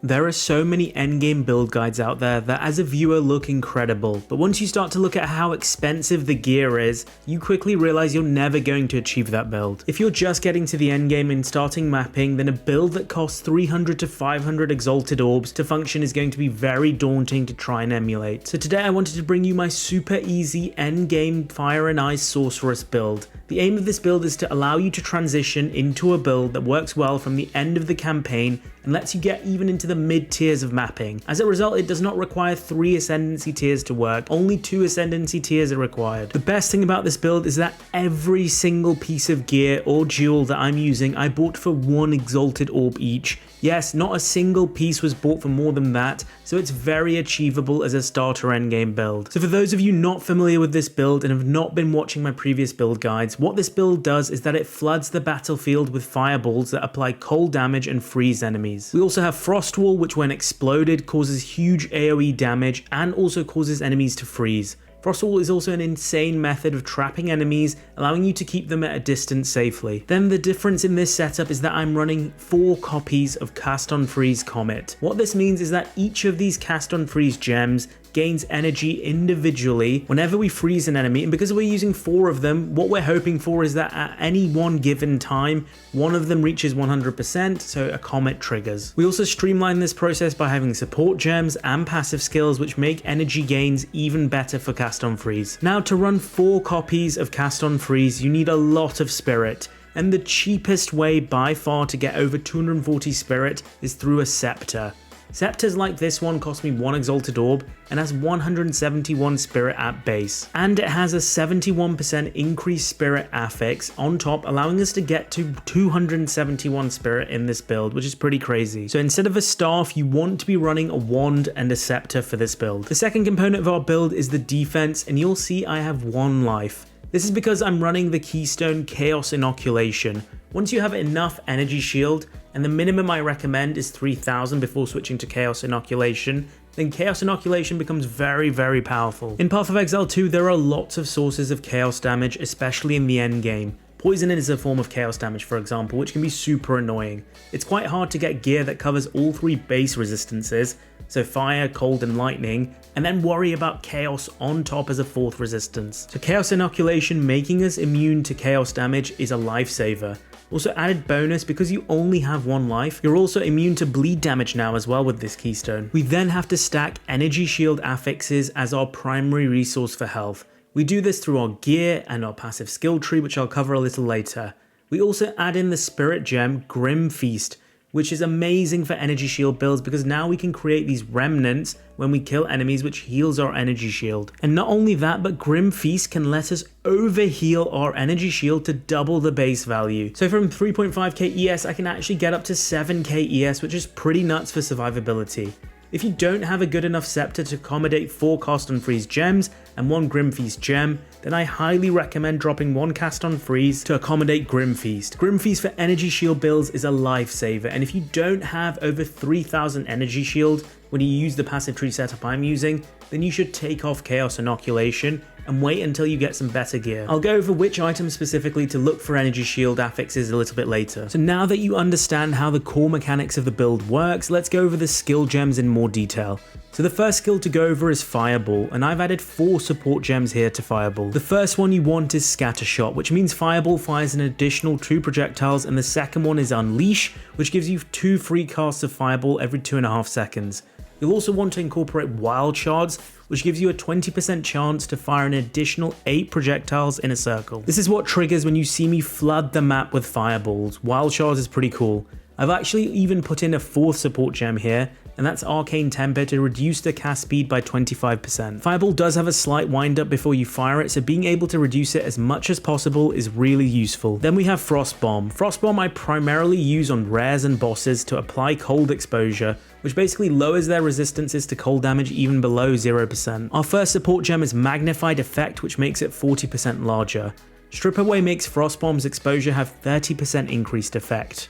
There are so many endgame build guides out there that as a viewer look incredible, but once you start to look at how expensive the gear is, you quickly realize you're never going to achieve that build. If you're just getting to the endgame and starting mapping, then a build that costs 300 to 500 exalted orbs to function is going to be very daunting to try and emulate. So today I wanted to bring you my super easy endgame Fire and Ice Sorceress build. The aim of this build is to allow you to transition into a build that works well from the end of the campaign and lets you get even into the mid tiers of mapping. As a result, it does not require 3 ascendancy tiers to work, only 2 ascendancy tiers are required. The best thing about this build is that every single piece of gear or jewel that I'm using I bought for 1 exalted orb each. Yes, not a single piece was bought for more than that, so it's very achievable as a starter endgame build. So for those of you not familiar with this build and have not been watching my previous build guides, what this build does is that it floods the battlefield with fireballs that apply cold damage and freeze enemies. We also have frostwall, which when exploded causes huge AoE damage and also causes enemies to freeze. Frostwall is also an insane method of trapping enemies, allowing you to keep them at a distance safely. Then the difference in this setup is that I'm running 4 copies of Cast on Freeze Comet. What this means is that each of these Cast on Freeze gems gains energy individually whenever we freeze an enemy, and because we're using 4 of them, what we're hoping for is that at any one given time, one of them reaches 100%, so a comet triggers. We also streamline this process by having support gems and passive skills which make energy gains even better for Cast on Freeze. Now, to run 4 copies of Cast on Freeze, you need a lot of spirit, and the cheapest way by far to get over 240 spirit is through a scepter. Scepters like this one cost me 1 exalted orb and has 171 spirit at base. And it has a 71% increased spirit affix on top, allowing us to get to 271 spirit in this build, which is pretty crazy. So instead of a staff, you want to be running a wand and a scepter for this build. The second component of our build is the defense, and you'll see I have 1 life. This is because I'm running the Keystone Chaos Inoculation. Once you have enough energy shield, and the minimum I recommend is 3000 before switching to Chaos Inoculation, then Chaos Inoculation becomes very, very powerful. In Path of Exile 2, there are lots of sources of chaos damage, especially in the end game. Poison is a form of chaos damage, for example, which can be super annoying. It's quite hard to get gear that covers all 3 base resistances, so fire, cold and lightning, and then worry about chaos on top as a 4th resistance. So Chaos Inoculation making us immune to chaos damage is a lifesaver. Also added bonus, because you only have 1 life, you're also immune to bleed damage now as well with this keystone. We then have to stack energy shield affixes as our primary resource for health. We do this through our gear and our passive skill tree, which I'll cover a little later. We also add in the spirit gem Grim Feast, which is amazing for energy shield builds because now we can create these remnants when we kill enemies, which heals our energy shield. And not only that, but Grim Feast can let us overheal our energy shield to double the base value. So from 3.5k ES, I can actually get up to 7k ES, which is pretty nuts for survivability. If you don't have a good enough scepter to accommodate 4 Cast on Freeze gems and 1 Grim Feast gem, then I highly recommend dropping 1 Cast on Freeze to accommodate Grim Feast. Grim Feast for energy shield builds is a lifesaver, and if you don't have over 3000 energy shield when you use the passive tree setup I'm using, then you should take off Chaos Inoculation and wait until you get some better gear. I'll go over which items specifically to look for energy shield affixes a little bit later. So now that you understand how the core mechanics of the build works, let's go over the skill gems in more detail. So the first skill to go over is Fireball, and I've added 4 support gems here to Fireball. The first one you want is Scattershot, which means Fireball fires an additional 2 projectiles, and the second one is Unleash, which gives you 2 free casts of Fireball every 2.5 seconds. You'll also want to incorporate Wild Shards, which gives you a 20% chance to fire an additional 8 projectiles in a circle. This is what triggers when you see me flood the map with fireballs. Wild Shards is pretty cool. I've actually even put in a 4th support gem here, and that's Arcane Temper to reduce the cast speed by 25%. Fireball does have a slight wind up before you fire it, so being able to reduce it as much as possible is really useful. Then we have Frost Bomb. Frost Bomb I primarily use on rares and bosses to apply cold exposure, which basically lowers their resistances to cold damage even below 0%. Our first support gem is Magnified Effect, which makes it 40% larger. Strip Away makes Frost Bomb's exposure have 30% increased effect.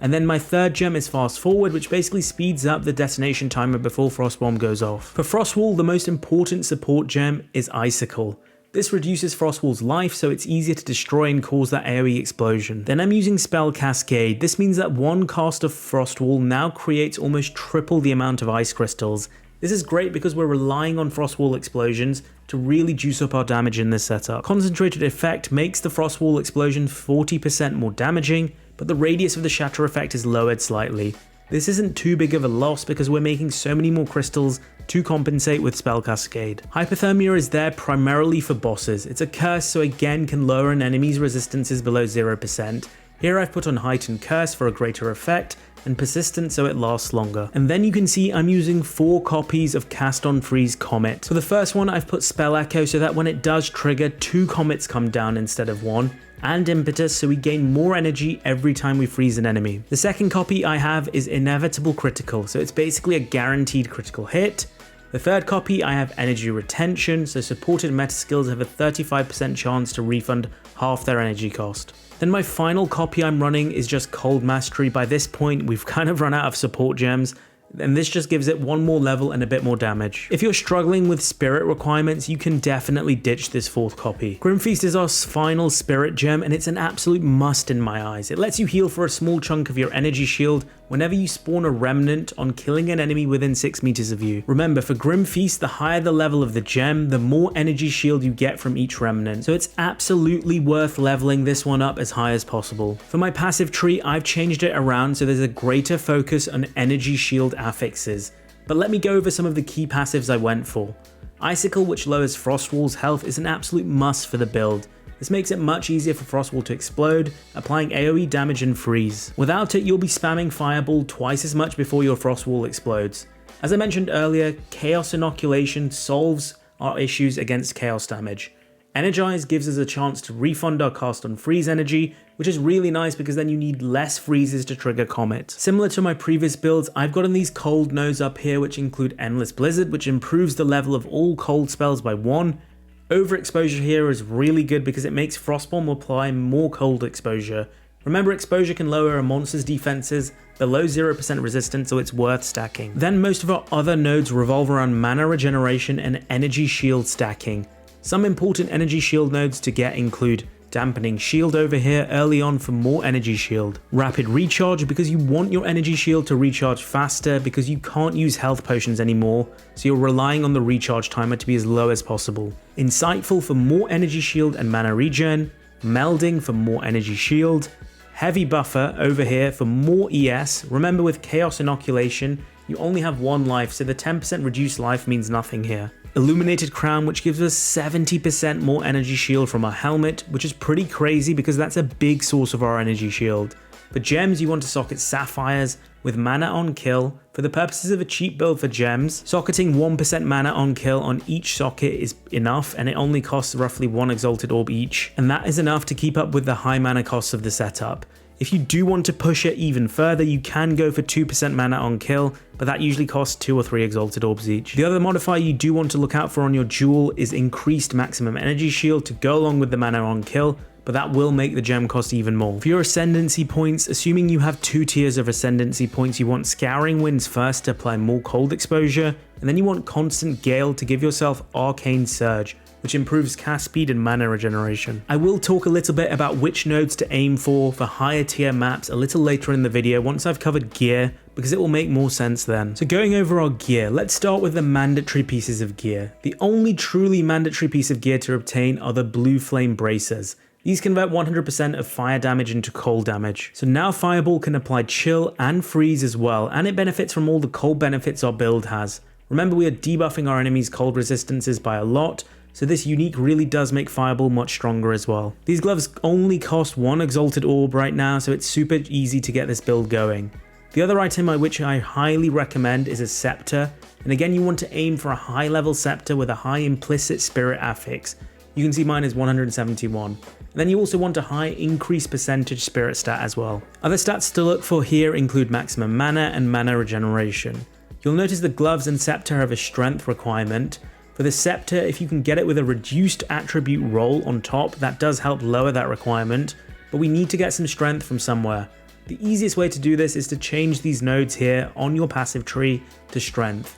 And then my third gem is Fast Forward, which basically speeds up the detonation timer before Frostbomb goes off. For Frostwall, the most important support gem is Icicle. This reduces frostwall's life, so it's easier to destroy and cause that AoE explosion. Then I'm using spell cascade. This means that one cast of frostwall now creates almost triple the amount of ice crystals. This is great because we're relying on frostwall explosions to really juice up our damage in this setup. Concentrated effect makes the frostwall explosion 40% more damaging, but the radius of the shatter effect is lowered slightly. This isn't too big of a loss because we're making so many more crystals to compensate with spell cascade. Hypothermia is there primarily for bosses. It's a curse, so again can lower an enemy's resistances below 0%. Here I've put on heightened curse for a greater effect, and persistent so it lasts longer. And then you can see I'm using 4 copies of Cast on Freeze Comet. For the first one I've put Spell Echo so that when it does trigger, 2 comets come down instead of 1, and Impetus so we gain more energy every time we freeze an enemy. The second copy I have is Inevitable Critical, so it's basically a guaranteed critical hit. The third copy I have Energy Retention, so supported meta skills have a 35% chance to refund half their energy cost. Then my final copy I'm running is just Cold Mastery. By this point we've kind of run out of support gems, and this just gives it one more level and a bit more damage. If you're struggling with spirit requirements, you can definitely ditch this 4th copy. Grimfeast is our final spirit gem, and it's an absolute must in my eyes. It lets you heal for a small chunk of your energy shield whenever you spawn a remnant on killing an enemy within 6 meters of you. Remember, for Grimfeast, the higher the level of the gem, the more energy shield you get from each remnant, so it's absolutely worth leveling this one up as high as possible. For my passive tree, I've changed it around so there's a greater focus on energy shield affixes, but let me go over some of the key passives I went for. Icicle, which lowers Frostwall's health, is an absolute must for the build. This makes it much easier for Frostwall to explode, applying AoE damage and freeze. Without it, you'll be spamming Fireball twice as much before your Frostwall explodes. As I mentioned earlier, Chaos Inoculation solves our issues against Chaos damage. Energize gives us a chance to refund our cast on freeze energy, which is really nice because then you need less freezes to trigger Comet. Similar to my previous builds, I've gotten these cold nodes up here which include Endless Blizzard, which improves the level of all cold spells by 1. Overexposure here is really good because it makes Frostbomb apply more cold exposure. Remember, exposure can lower a monster's defenses below 0% resistance, so it's worth stacking. Then most of our other nodes revolve around mana regeneration and energy shield stacking. Some important energy shield nodes to get include Dampening Shield over here early on for more energy shield. Rapid Recharge because you want your energy shield to recharge faster because you can't use health potions anymore, so you're relying on the recharge timer to be as low as possible. Insightful for more energy shield and mana regen. Melding for more energy shield. Heavy Buffer over here for more ES. Remember, with Chaos Inoculation, you only have 1 life, so the 10% reduced life means nothing here. Illuminated Crown, which gives us 70% more energy shield from our helmet, which is pretty crazy because that's a big source of our energy shield. For gems, you want to socket Sapphires with mana on kill. For the purposes of a cheap build for gems, socketing 1% mana on kill on each socket is enough, and it only costs roughly 1 Exalted Orb each, and that is enough to keep up with the high mana costs of the setup. If you do want to push it even further, you can go for 2% mana on kill, but that usually costs 2 or 3 Exalted Orbs each. The other modifier you do want to look out for on your jewel is increased maximum energy shield to go along with the mana on kill, but that will make the gem cost even more. For your Ascendancy points, assuming you have 2 tiers of Ascendancy points, you want Scouring Winds first to apply more cold exposure, and then you want Constant Gale to give yourself Arcane Surge, which improves cast speed and mana regeneration. I will talk a little bit about which nodes to aim for higher tier maps a little later in the video once I've covered gear, because it will make more sense then. So going over our gear, let's start with the mandatory pieces of gear. The only truly mandatory piece of gear to obtain are the Blue Flame Bracers. These convert 100% of fire damage into cold damage. So now Fireball can apply chill and freeze as well, and it benefits from all the cold benefits our build has. Remember, we are debuffing our enemies' cold resistances by a lot, so this unique really does make Fireball much stronger as well. These gloves only cost 1 Exalted Orb right now, so it's super easy to get this build going. The other item which I highly recommend is a Scepter, and again you want to aim for a high level Scepter with a high implicit spirit affix. You can see mine is 171. And then you also want a high increased percentage spirit stat as well. Other stats to look for here include maximum mana and mana regeneration. You'll notice the gloves and Scepter have a strength requirement. For the Scepter, if you can get it with a reduced attribute roll on top, that does help lower that requirement, but we need to get some strength from somewhere. The easiest way to do this is to change these nodes here on your passive tree to strength.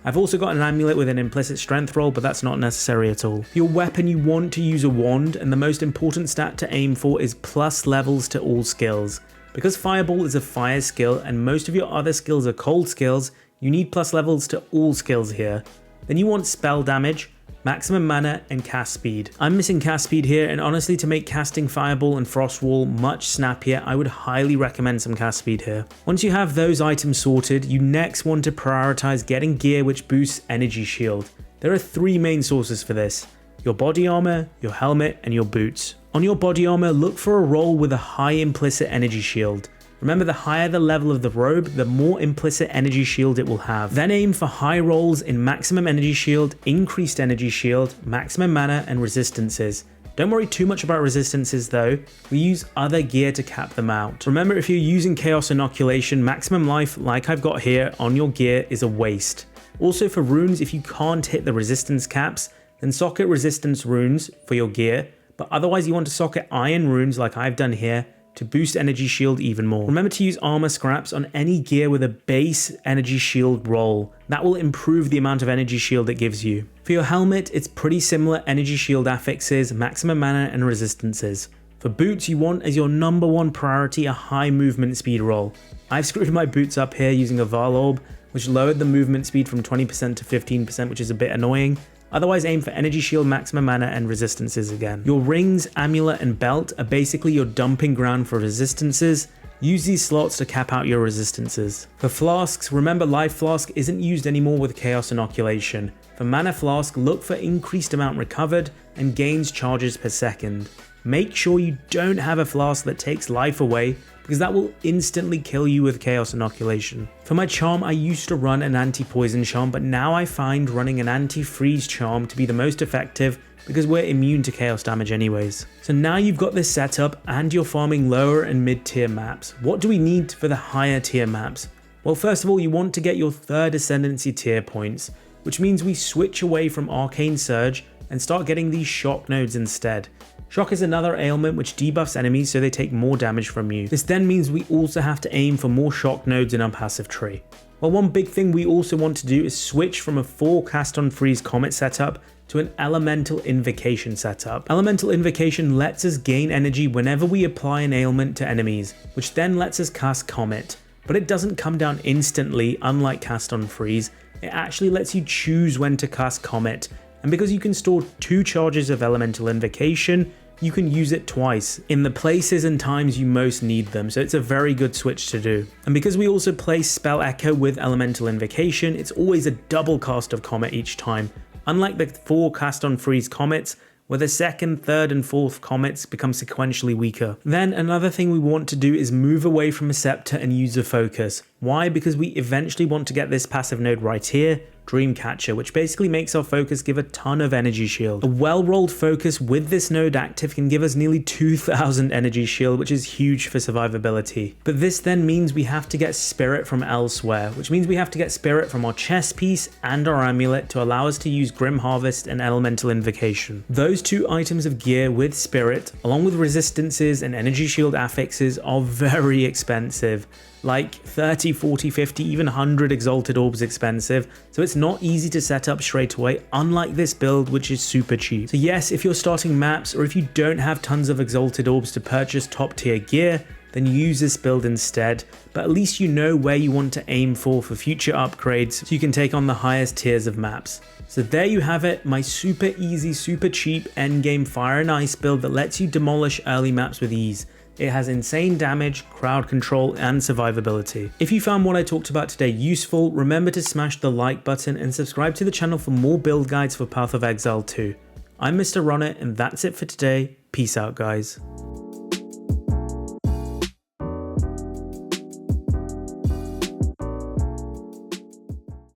I've also got an amulet with an implicit strength roll, but that's not necessary at all. For your weapon, you want to use a wand, and the most important stat to aim for is plus levels to all skills. Because Fireball is a fire skill and most of your other skills are cold skills, you need plus levels to all skills here. Then you want spell damage, maximum mana, and cast speed. I'm missing cast speed here, and honestly, to make casting Fireball and Frostwall much snappier, I would highly recommend some cast speed here. Once you have those items sorted, you next want to prioritize getting gear which boosts energy shield. There are 3 main sources for this: your body armor, your helmet, and your boots. On your body armor, look for a roll with a high implicit energy shield. Remember, the higher the level of the robe, the more implicit energy shield it will have. Then aim for high rolls in maximum energy shield, increased energy shield, maximum mana, and resistances. Don't worry too much about resistances though, we use other gear to cap them out. Remember, if you're using Chaos Inoculation, maximum life, like I've got here, on your gear is a waste. Also for runes, if you can't hit the resistance caps, then socket resistance runes for your gear, but otherwise you want to socket iron runes like I've done here, to boost energy shield even more. Remember to use armor scraps on any gear with a base energy shield roll. That will improve the amount of energy shield it gives you. For your helmet, it's pretty similar energy shield affixes, maximum mana, and resistances. For boots, you want as your number 1 priority a high movement speed roll. I've screwed my boots up here using a Val Orb, which lowered the movement speed from 20% to 15%, which is a bit annoying. Otherwise, aim for energy shield, maximum mana, and resistances again. Your rings, amulet, and belt are basically your dumping ground for resistances. Use these slots to cap out your resistances. For flasks, remember Life Flask isn't used anymore with Chaos Inoculation. For Mana Flask, look for increased amount recovered and gains charges per second. Make sure you don't have a flask that takes life away, because that will instantly kill you with Chaos Inoculation. For my charm, I used to run an anti-poison charm, but now I find running an anti-freeze charm to be the most effective because we're immune to chaos damage anyways. So now you've got this set up and you're farming lower and mid-tier maps. What do we need for the higher tier maps? Well, first of all, you want to get your 3rd Ascendancy tier points, which means we switch away from Arcane Surge and start getting these shock nodes instead. Shock is another ailment which debuffs enemies so they take more damage from you. This then means we also have to aim for more shock nodes in our passive tree. Well, one big thing we also want to do is switch from a 4 cast on freeze Comet setup to an Elemental Invocation setup. Elemental Invocation lets us gain energy whenever we apply an ailment to enemies, which then lets us cast Comet. But it doesn't come down instantly, unlike cast on freeze. It actually lets you choose when to cast Comet. And because you can store 2 charges of Elemental Invocation, you can use it twice in the places and times you most need them, so it's a very good switch to do. And because we also play Spell Echo with Elemental Invocation, it's always a double cast of Comet each time, unlike the 4 cast on freeze Comets, where the 2nd, 3rd, and 4th Comets become sequentially weaker. Then another thing we want to do is move away from a Scepter and use a Focus. Why? Because we eventually want to get this passive node right here, Dreamcatcher, which basically makes our focus give a ton of energy shield. A well-rolled focus with this node active can give us nearly 2000 energy shield, which is huge for survivability. But this then means we have to get spirit from elsewhere, which means we have to get spirit from our chest piece and our amulet to allow us to use Grim Harvest and Elemental Invocation. Those 2 items of gear with spirit, along with resistances and energy shield affixes, are very expensive. Like 30, 40, 50, even 100 Exalted Orbs expensive, so it's not easy to set up straight away, unlike this build which is super cheap. So yes, if you're starting maps or if you don't have tons of Exalted Orbs to purchase top tier gear, then use this build instead, but at least you know where you want to aim for future upgrades so you can take on the highest tiers of maps. So there you have it, my super easy, super cheap endgame Fire and Ice build that lets you demolish early maps with ease. It has insane damage, crowd control, and survivability. If you found what I talked about today useful, remember to smash the like button and subscribe to the channel for more build guides for Path of Exile 2. I'm Mr. Ronnet, and that's it for today. Peace out, guys.